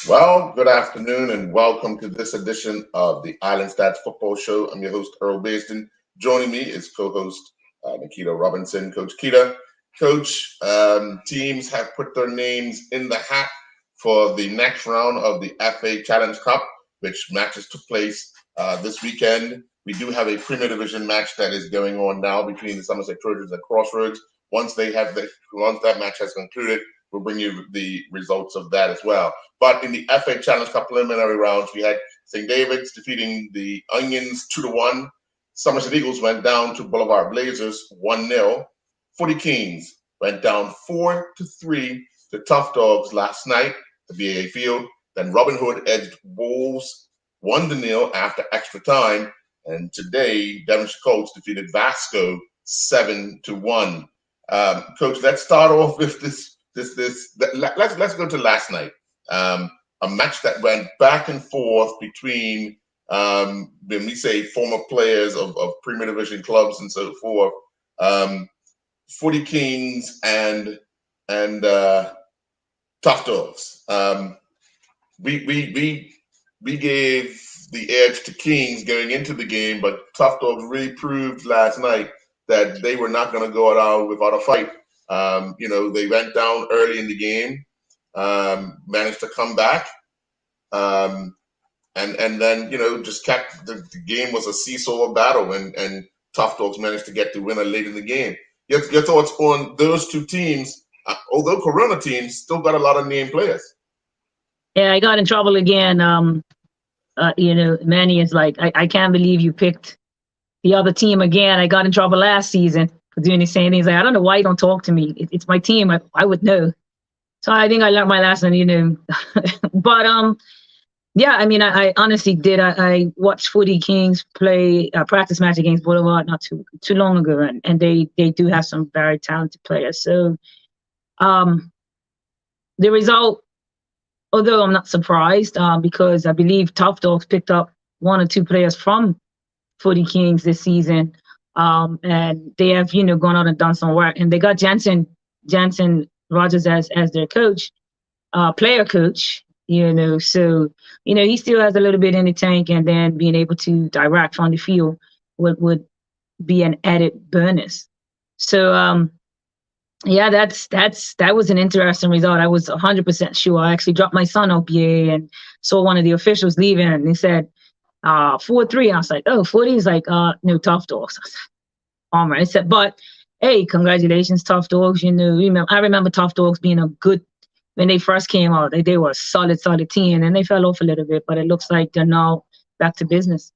Well, good afternoon and welcome to this edition of the Island Stats Football Show. I'm your host, Earl Basden. Joining me is co-host Nikita Robinson. Coach Kita. Coach, teams have put their names in the hat for the next round of the FA Challenge Cup, which matches took place this weekend. We do have a Premier Division match that is going on now between the Somerset Trojans and Crossroads. Once that match has concluded, we'll bring you the results of that as well. But in the FA Challenge Cup preliminary rounds, we had St. David's defeating the Onions 2-1. Somerset Eagles went down to Boulevard Blazers 1-0. Footy Kings went down 4-3 to Tough Dogs last night at the BAA Field. Then Robin Hood edged Wolves 1-0 after extra time. And today, Devonshire Colts defeated Vasco 7-1. Coach, let's start off with let's go to last night. A match that went back and forth between when we say former players of Premier Division clubs and so forth, Footy Kings and Tough Dogs. We gave the edge to Kings going into the game, but Tough Dogs really proved last night that they were not going to go out without a fight. They went down early in the game, managed to come back, and then just kept the game was a seesaw battle, and Tough Dogs managed to get the winner late in the game. Your thoughts on those two teams? Although Corona teams still got a lot of named players. Yeah, I got in trouble again. Manny is like, I can't believe you picked the other team again. I got in trouble last season for doing the same things. Like, I don't know why you don't talk to me. It's my team. I would know. So I think I learned my lesson, But yeah, I mean, I honestly did. I watched Footy Kings play a practice match against Boulevard not too long ago, and they do have some very talented players. So the result, although I'm not surprised, because I believe Tough Dogs picked up one or two players from Footy Kings this season, and they have gone out and done some work, and they got Jensen Rogers as their coach, player coach. So he still has a little bit in the tank, and then being able to direct from the field would be an added bonus. So yeah, that was an interesting result. I was 100% sure. I actually dropped my son OPA and saw one of the officials leaving, and they said 4-3. I was like, oh, 40 is like no, Tough Dogs. I was like, all right. I said, but hey, congratulations, Tough Dogs. I remember Tough Dogs being a good when they first came out. They were a solid team, and they fell off a little bit, but it looks like they're now back to business.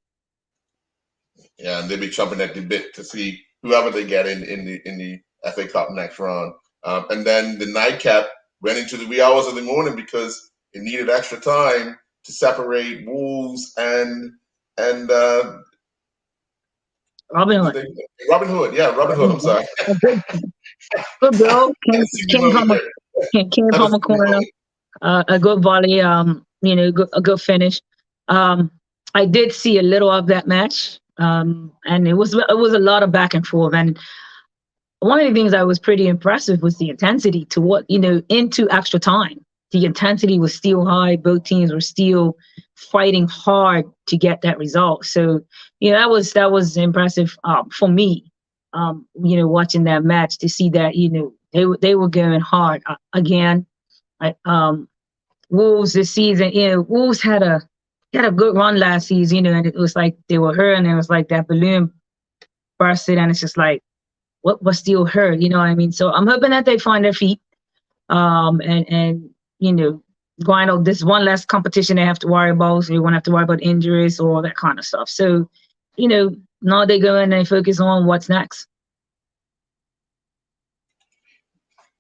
Yeah, and they'll be chomping at the bit to see whoever they get in the FA Cup next round. And then the nightcap went into the wee hours of the morning because it needed extra time to separate Wolves and Robin Hood. Robin Hood, yeah, Robin Hood. I'm sorry. Good goal. Came from a corner. A good volley. A good finish. I did see a little of that match, and it was a lot of back and forth. And one of the things that was pretty impressive was the intensity to into extra time. The intensity was still high. Both teams were still fighting hard to get that result. So, that was impressive for me. Watching that match to see that they were going hard again. Wolves this season, Wolves had a good run last season, and it was like they were hurt, and it was like that balloon bursted, and it's just like what was still hurt, you know what I mean? So I'm hoping that they find their feet, and going out this one less competition they have to worry about, so you won't have to worry about injuries or all that kind of stuff. So, now they go in and focus on what's next.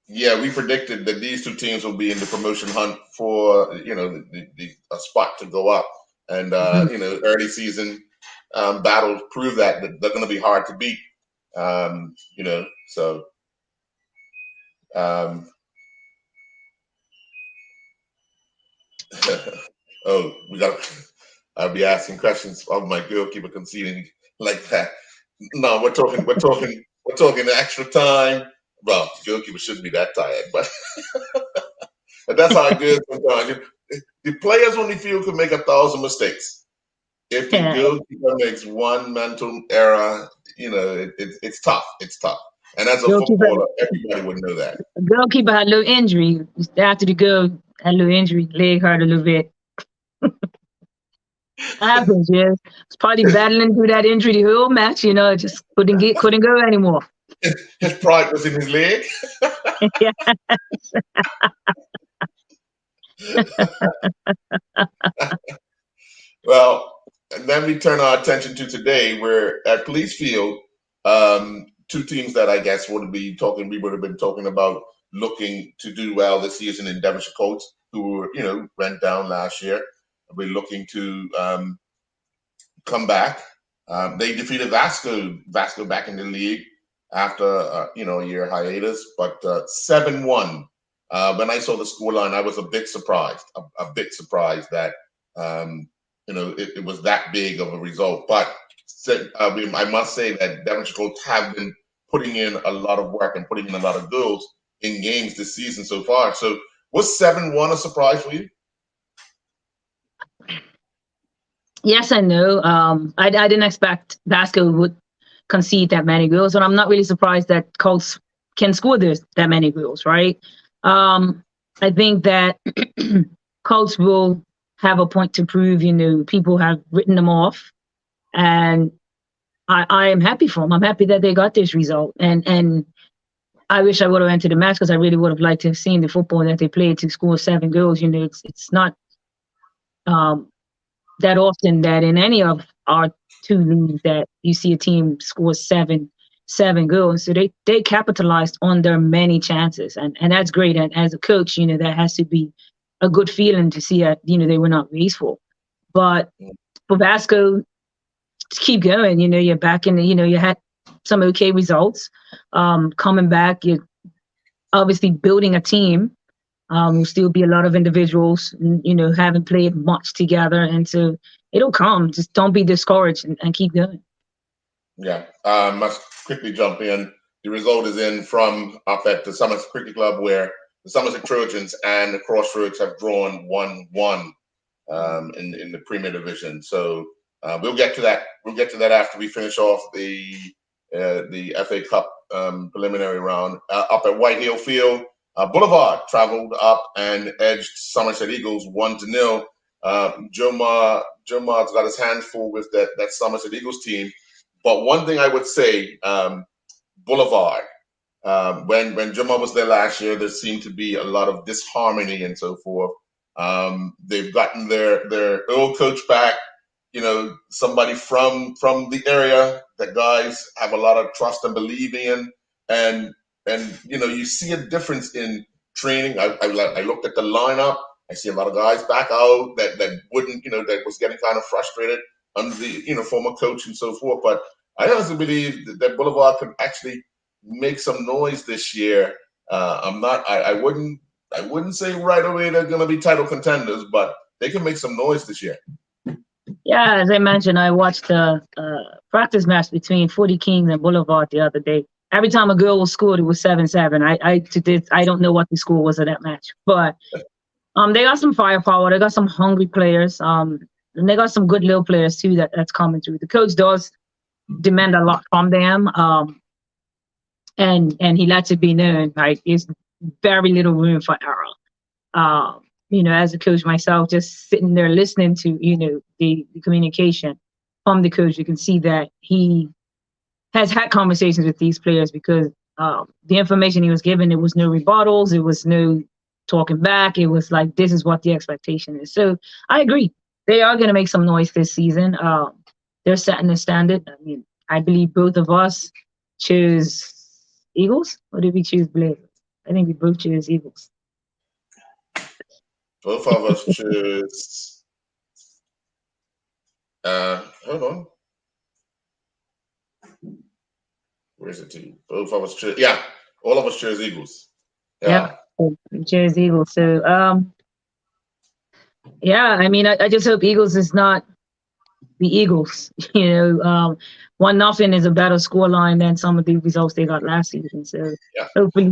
Yeah, we predicted that these two teams will be in the promotion hunt for a spot to go up, and early season battles prove that they're going to be hard to beat. So oh, I'll be asking questions of my goalkeeper conceding like that. No, we're talking extra time. Well, goalkeeper shouldn't be that tired, but that's how it goes sometimes. the players on the field could make 1,000 mistakes. If the goalkeeper makes one mental error, it's tough. It's tough. And as a footballer, everybody would know that. The goalkeeper had a little injury. After the goal, had a little injury. Leg hurt a little bit. Happens, yes. It's probably battling through that injury the whole match, just couldn't go anymore. His pride was in his leg. Yes. Well, and then we turn our attention to today. We're at Police Field. Two teams that I guess we would have been talking about looking to do well this season in Devonshire Colts, who went down last year. We're looking to come back. They defeated Vasco back in the league after a year hiatus, but 7-1. When I saw the scoreline, I was a bit surprised. That it was that big of a result. But I must say that Devonshire Colts have been putting in a lot of work and putting in a lot of goals in games this season so far. So was 7-1 a surprise for you? Yes and no. I didn't expect Vasco would concede that many goals, and I'm not really surprised that Colts can score that many goals, right? I think that Colts will have a point to prove. People have written them off, and I am happy for them. I'm happy that they got this result, and I wish I would have entered the match because I really would have liked to have seen the football that they played to score 7 goals. It's not that often that in any of our 2 leagues that you see a team score seven goals. So they capitalized on their many chances, and that's great. And as a coach, that has to be a good feeling to see that they were not wasteful. But for Vasco, keep going. You're back in you had some okay results. Coming back, you're obviously building a team. Will still be a lot of individuals, haven't played much together, and so it'll come. Just don't be discouraged and keep going. Yeah, must quickly jump in. The result is in from up at the Somerset Cricket Club, where the Somerset Trojans and the Crossroads have drawn 1-1 in the Premier Division. So we'll get to that. We'll get to that after we finish off the FA Cup preliminary round up at Whitehill Field. Boulevard traveled up and edged Somerset Eagles 1-0. Jomar's got his hands full with that Somerset Eagles team. But one thing I would say, Boulevard, when Jomar was there last year, there seemed to be a lot of disharmony and so forth. They've gotten their old coach back, somebody from the area that guys have a lot of trust and believe in, and you see a difference in training. I looked at the lineup. I see a lot of guys back out that wouldn't, that was getting kind of frustrated under the former coach and so forth. But I honestly believe that Boulevard could actually make some noise this year. I wouldn't say right away they're going to be title contenders, but they can make some noise this year. Yeah, as I mentioned, I watched the practice match between 40 Kings and Boulevard the other day. Every time a goal was scored, it was 7-7. I don't know what the score was of that match, but they got some firepower. They got some hungry players. And they got some good little players too that's coming through. The coach does demand a lot from them, and he lets it be known. Like, there's very little room for error. As a coach myself, just sitting there listening to the communication from the coach, you can see that he has had conversations with these players because the information he was given, there was no rebuttals, it was no talking back. It was like, this is what the expectation is. So I agree. They are going to make some noise this season. They're setting the standard. I mean, I believe both of us choose Eagles, or did we choose Blazers? I think we both choose Eagles. Both of us choose. Hold on. Where's the team? Both of us choose. Yeah, all of us choose Eagles. Yeah. We choose Eagles. So, yeah, I mean, I just hope Eagles is not the Eagles. 1-0 is a better scoreline than some of the results they got last season. So hopefully,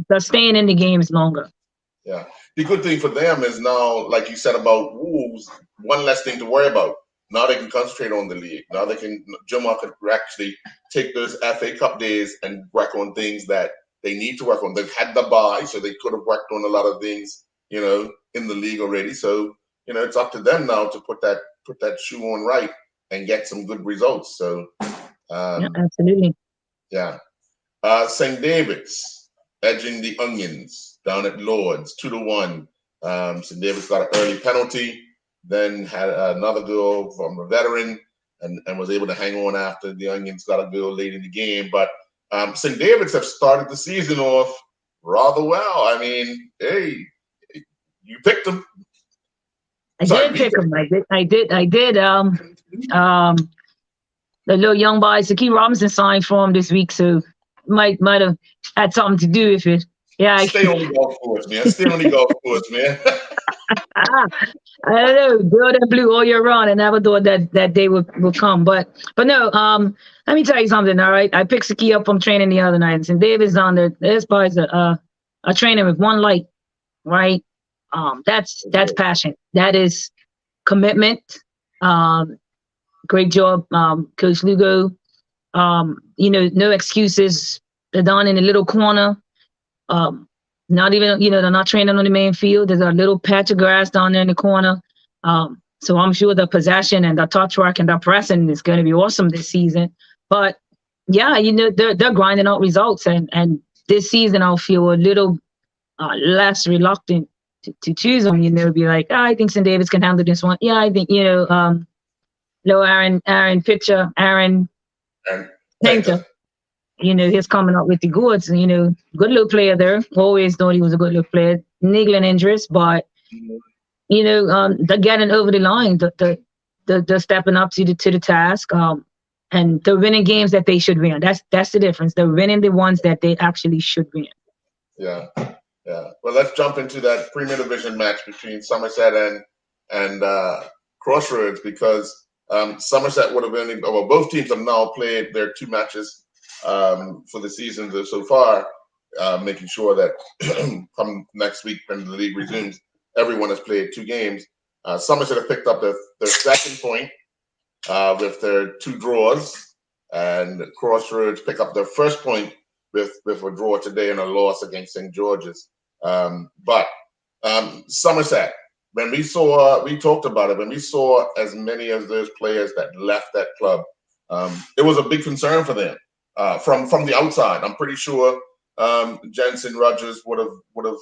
they're staying in the games longer. Yeah. The good thing for them is now, like you said about Wolves, one less thing to worry about. Now they can concentrate on the league. Now Jumma could actually take those FA Cup days and work on things that they need to work on. They've had the bye, so they could have worked on a lot of things, in the league already. So, it's up to them now to put that shoe on right and get some good results. So, Yeah, absolutely. yeah. St. David's edging the Onions down at Lords 2-1. St. David's got an early penalty, then had another goal from a veteran, and was able to hang on after the Onions got a goal late in the game. But St. David's have started the season off rather well. I mean, hey, you picked them. I did pick them. I did. The little young boy, Saki Robinson, signed for him this week, so might have had something to do with it. Yeah. Stay on the golf course, man. Stay on the golf course, man. I don't know. Build and blue all year round. I never thought that day would come. But no, let me tell you something, all right? I picked Saki up from training the other night, and St. David's on there. This boy's a training with one light, right? That's passion. That is commitment. Great job, Coach Lugo. No excuses. They're down in the little corner. Not even, they're not training on the main field. There's a little patch of grass down there in the corner. So I'm sure the possession and the touch work and the pressing is going to be awesome this season. But yeah, they're grinding out results. And this season I'll feel a little less reluctant to choose them. Be like, I think St. David's can handle this one. Yeah, I think, Aaron Painter. He's coming up with the goods. Good little player there. Always thought he was a good little player. Niggling injuries, but they're getting over the line. They're stepping up to the task. And they're winning games that they should win. That's the difference. They're winning the ones that they actually should win. Yeah. Well, let's jump into that Premier Division match between Somerset and Crossroads, because Somerset would have been. Well, both teams have now played their 2 matches for the season so far, making sure that come next week when the league resumes, everyone has played 2 games. Somerset have picked up their second point with their 2 draws, and Crossroads pick up their first point with a draw today and a loss against St. George's. But Somerset, when we talked about it, when we saw as many of those players that left that club, it was a big concern for them. From the outside, I'm pretty sure Jensen Rogers would have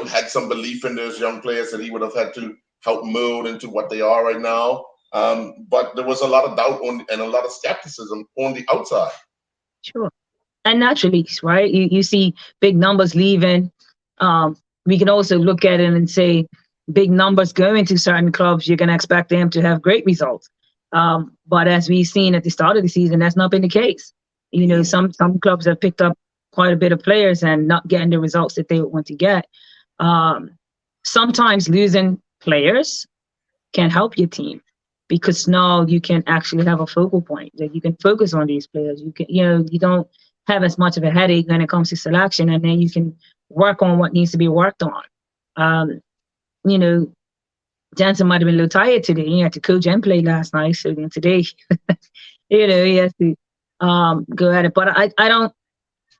had some belief in those young players that he would have had to help mold into what they are right now. But there was a lot of doubt and a lot of skepticism on the outside. Sure. And naturally, right? You see big numbers leaving. We can also look at it and say big numbers going to certain clubs, you're going to expect them to have great results. But as we've seen at the start of the season, that's not been the case. Some clubs have picked up quite a bit of players and not getting the results that they would want to get. Sometimes losing players can help your team, because now you can actually have a focal point that you can focus on these players. You can, you don't have as much of a headache when it comes to selection, and then you can work on what needs to be worked on. Jansen might have been a little tired today. He had to coach and play last night. So then today, he has to go at it. But I don't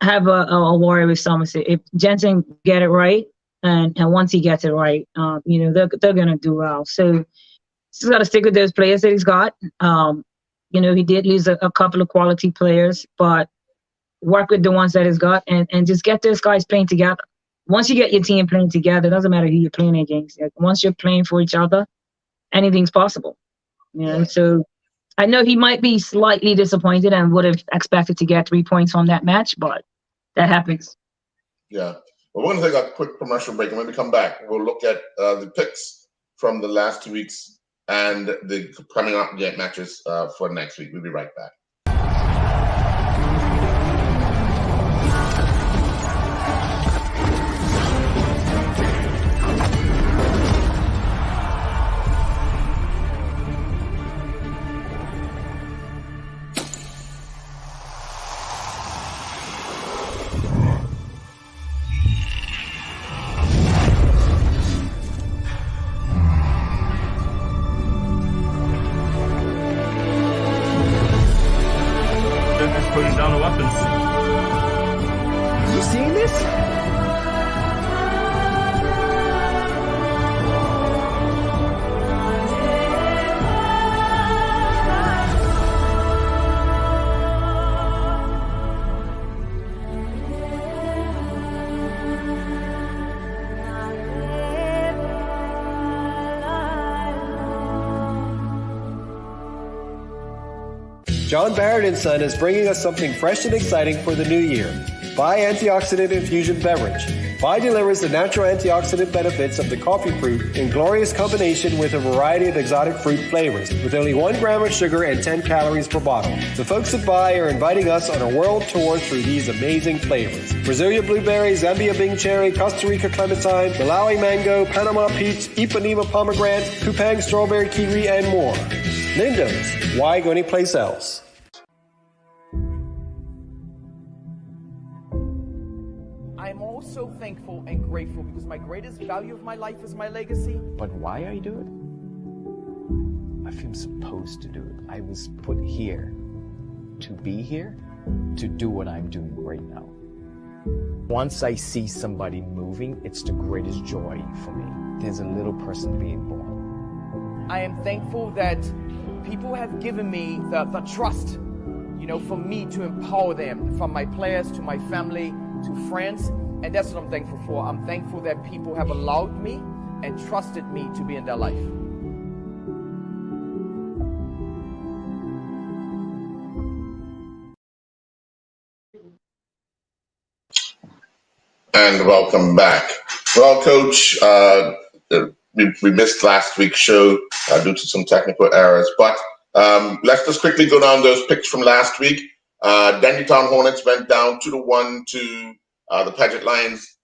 have a worry with Somerset. If Jansen get it right, and once he gets it right, they're going to do well. So he's got to stick with those players that he's got. He did lose a couple of quality players, but work with the ones that he's got and just get those guys playing together. Once you get your team playing together, it doesn't matter who you're playing against. Once you're playing for each other, anything's possible. So I know he might be slightly disappointed and would have expected to get 3 points from that match, but that happens. Yeah. Well, we're going to take a quick commercial break, and when we come back, we'll look at the picks from the last 2 weeks and the coming up matches for next week. We'll be right back. John Barrett & Son is bringing us something fresh and exciting for the new year. Vi Antioxidant Infusion Beverage. Vi delivers the natural antioxidant benefits of the coffee fruit in glorious combination with a variety of exotic fruit flavors, with only 1 gram of sugar and 10 calories per bottle. The folks at Vi are inviting us on a world tour through these amazing flavors. Brasilia blueberry, Zambia Bing cherry, Costa Rica clementine, Malawi mango, Panama peach, Ipanema pomegranate, Kupang strawberry kiwi, and more. Lindo's. Why go anyplace else? I'm also thankful and grateful because my greatest value of my life is my legacy. But why I do it? I feel I'm supposed to do it. I was put here to be here, to do what I'm doing right now. Once I see somebody moving, it's the greatest joy for me. There's a little person being born. I am thankful that people have given me the trust, for me to empower them, from my players to my family to friends, and that's what I'm thankful for. I'm thankful that people have allowed me and trusted me to be in their life. And welcome back. Well, Coach, we missed last week's show due to some technical errors, but let's just quickly go down those picks from last week. Dandytown Hornets went down 2-1 to the Paget Lions.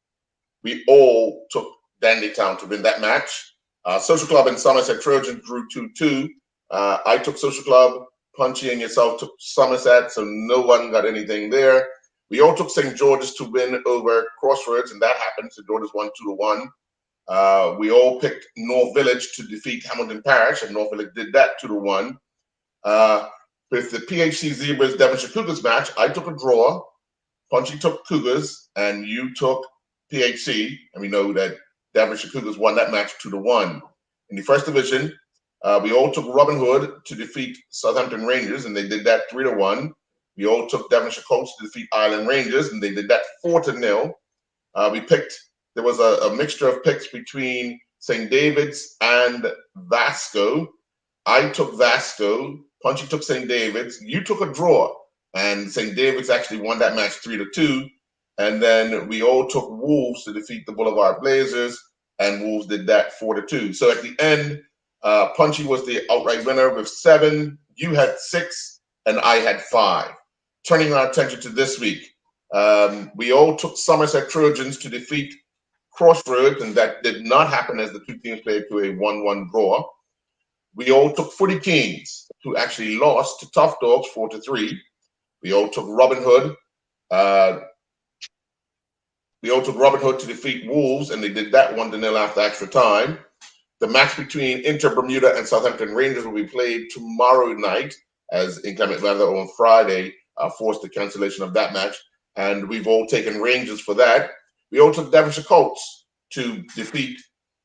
We all took Dandytown to win that match. Social Club and Somerset Trojans drew 2-2. I took Social Club. Punchy and yourself took Somerset, so no one got anything there. We all took St. George's to win over Crossroads, and that happened. St. George's won 2-1. We all picked North Village to defeat Hamilton Parish, and North Village did that 2-1. With the PHC Zebras Devonshire Cougars match, I took a draw. Punchy took Cougars, and you took PHC, and we know that Devonshire Cougars won that match 2-1. In the first division, we all took Robin Hood to defeat Southampton Rangers, and they did that 3-1. We all took Devonshire Colts to defeat Island Rangers, and they did that 4-0. There was a mixture of picks between St. David's and Vasco. I took Vasco. Punchy took St. David's. You took a draw, and St. David's actually won that match 3-2. And then we all took Wolves to defeat the Boulevard Blazers, and Wolves did that 4-2. So at the end, Punchy was the outright winner with 7. You had 6, and I had 5. Turning our attention to this week, we all took Somerset Trojans to defeat Crossroads, and that did not happen as the two teams played to a 1-1 draw. We all took Footy Kings, who actually lost to Tough Dogs 4-3. We all took Robin Hood. To defeat Wolves, and they did that 1-0 after extra time. The match between Inter Bermuda and Southampton Rangers will be played tomorrow night, as inclement weather on Friday forced the cancellation of that match. And we've all taken Rangers for that. We all took Devonshire Colts to defeat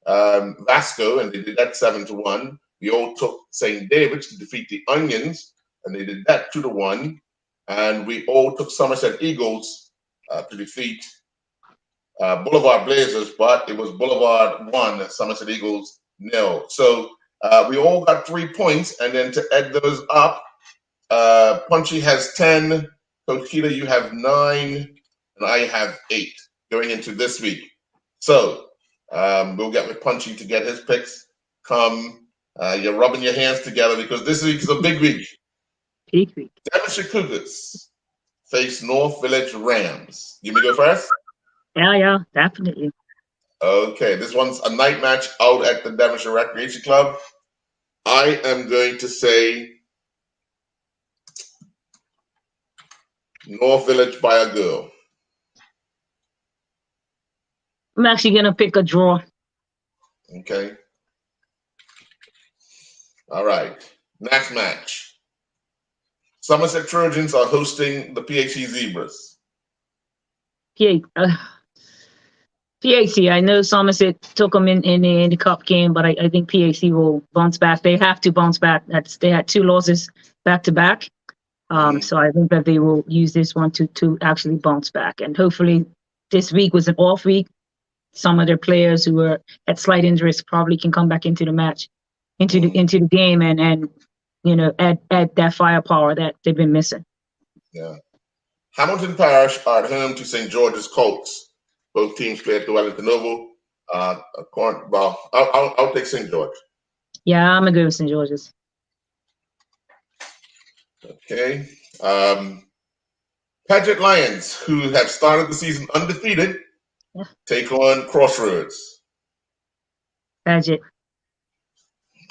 Vasco, and they did that 7-1. We all took St. David's to defeat the Onions, and they did that 2-1. And we all took Somerset Eagles to defeat Boulevard Blazers, but it was Boulevard 1, Somerset Eagles 0. So we all got 3 points, and then to add those up, Punchy has 10, Coach Keita, you have 9, and I have 8 going into this week. So we'll get with Punchy to get his picks. You're rubbing your hands together because this week is a big week. Big week. Devonshire Cougars face North Village Rams. You may go first? Yeah, definitely. Okay, this one's a night match out at the Devonshire Recreation Club. I am going to say North Village by a girl. I'm actually going to pick a draw. Okay. All right. Next match. Somerset Trojans are hosting the PHC Zebras. PHC, I know Somerset took them in the cup game, but I think PHC will bounce back. They have to bounce back. They had 2 losses back to back. So I think that they will use this one to actually bounce back. And hopefully this week was an off week. Some of their players who were at slight injuries probably can come back into the match, into the game and add that firepower that they've been missing. Yeah. Hamilton Parish are at home to St. George's Colts. Both teams play at the Wellington Oval. Well, I'll take St. George. Yeah, I'm gonna go with St. George's. Okay. Paget Lions, who have started the season undefeated, take on Crossroads. Paget.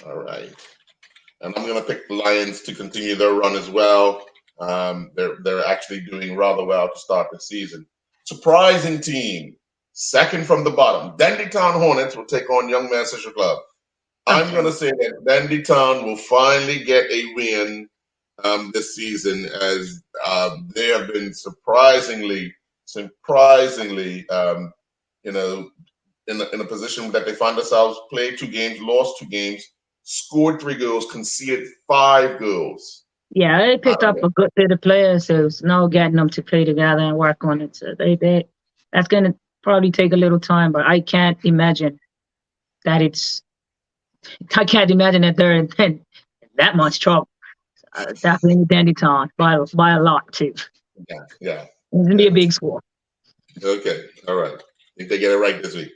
All right. And I'm going to pick the Lions to continue their run as well. They're actually doing rather well to start the season. Surprising team, second from the bottom. Dandytown Hornets will take on Young Manchester Club. I'm going to say that Dandytown will finally get a win this season, as they have been surprisingly, in a position that they find themselves, played 2 games, lost 2 games, scored 3 goals, conceded 5 goals. Yeah, they picked up a good bit of players, so it's now getting them to play together and work on it. So that's going to probably take a little time, but I can't imagine that they're in that much trouble. Definitely Dandytown by a lot too. Yeah. It's gonna be a big score. Okay, all right. Think they get it right this week.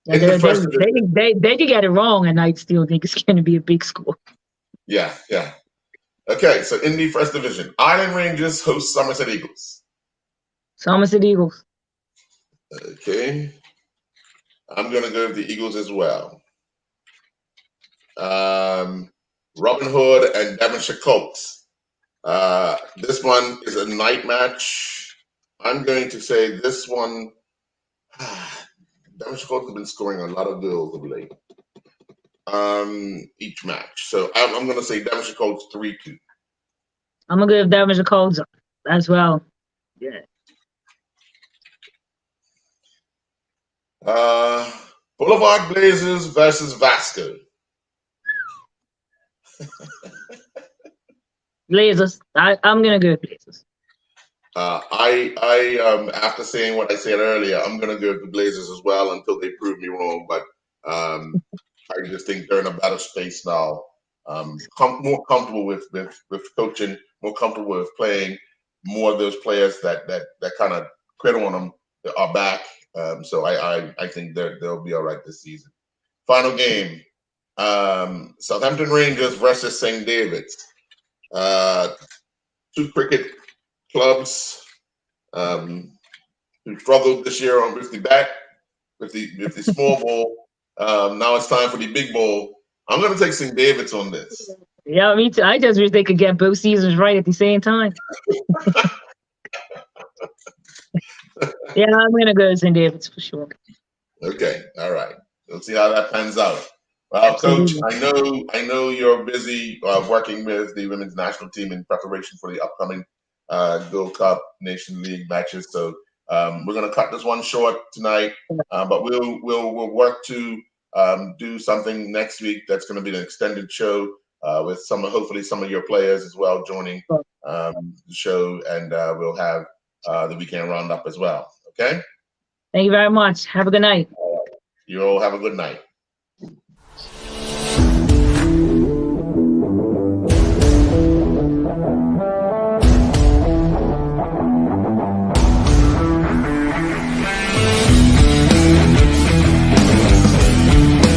Yeah, they could get it wrong, and I still think it's going to be a big score. Yeah. Okay, so in the first division, Island Rangers host Somerset Eagles. Somerset Eagles. Okay, I'm gonna go with the Eagles as well. Robin Hood and Devonshire Colts. This one is a night match. I'm going to say this one. Devonshire Colts have been scoring a lot of goals of late. Each match. So I'm going to say Devonshire Colts 3-2. I'm going to give Devonshire Colts as well. Yeah. Boulevard Blazers versus Vasco. Blazers. I'm going to go with Blazers. After saying what I said earlier, I'm going to go with the Blazers as well until they prove me wrong. But I just think they're in a better space now. More comfortable with coaching, more comfortable with playing. More of those players that kind of quit on them are back. So I think they'll be all right this season. Final game, Southampton Rangers versus St. David's. 2 cricket clubs who struggled this year with the bat, with the small ball. Now it's time for the big ball. I'm going to take St. David's on this. Yeah, me too. I just wish they could get both seasons right at the same time. Yeah, I'm going to go to St. David's for sure. Okay, all right. We'll see how that pans out. Well, Coach, I know you're busy working with the women's national team in preparation for the upcoming Gold Cup Nation League matches. So we're going to cut this one short tonight, but we'll work to do something next week. That's going to be an extended show with hopefully some of your players as well joining the show, and we'll have the weekend roundup as well. Okay. Thank you very much. Have a good night. You all have a good night.